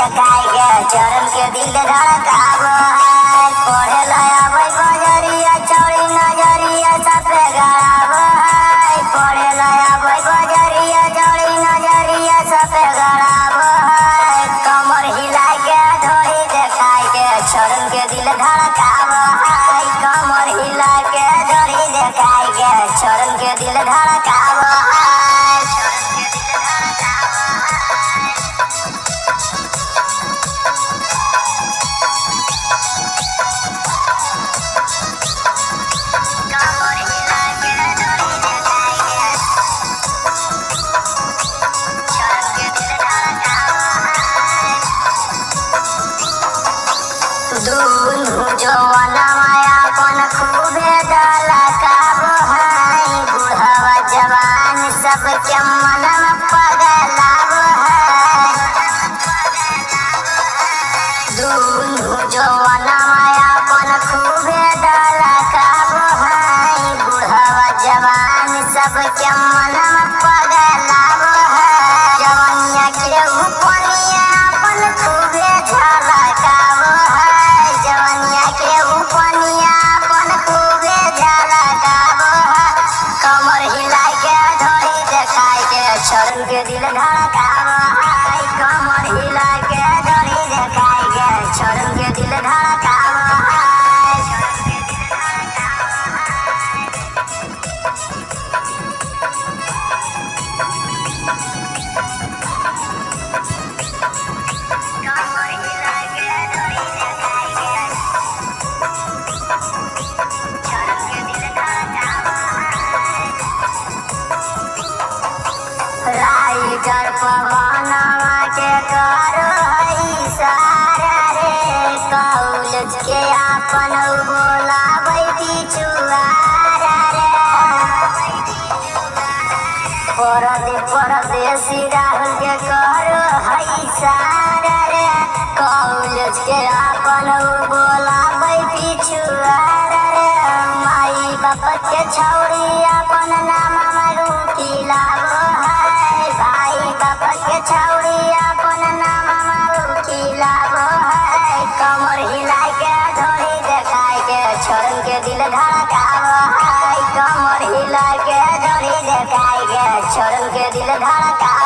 देखाई के चरण के दिल धड़काव है। पढ़े लयाबै बजरिया चौड़ी नजरिया सफे गड़ाव है। पढ़े लयाबै बजरिया चौड़ी नजरिया सफे गड़ाव है। कमर हिला के धोड़ी देखाई के चरण के दिल धड़काव है। कमर हिला के धोड़ी देखाई के चरण के दिल धड़काव है। दुनु जवाना अपन खूबे डलकाव है। बुढ़वा जवान सबके मन में पगलाव है। दुनु जवाना अपन खूबे डलकाव है। बुढ़वा जवान सबके मन में पगलाव है। जवनिया के उपनिया अपन खूबे झलकाव है। जवनिया के उपनिया अपन खूबे झलकाव है। कमर हिला के धोड़ी देखाई के चरण के दिल धड़काव है। कमर हिला के धोड़ी देखाई के चरण के दिल धड़काव है। राइटर पवनवा के करो है इशारा रे। कॉलेज के अपन बोलाबै पिछुआरा रे। परदेसी राहुल के करो है इशारा रे। कॉलेज के अपन बोलाबै पिछुआरा रे। माई बाप के छौड़ी अपन नाम रुकी लावो है। भाई बाप के छौड़ी अपन नाम रुकी लावो है। कमर हिला के धोड़ी देखाई के चरण के दिल धड़काव है। कमर हिला के धोड़ी देखाई के चरण के दिल धड़काव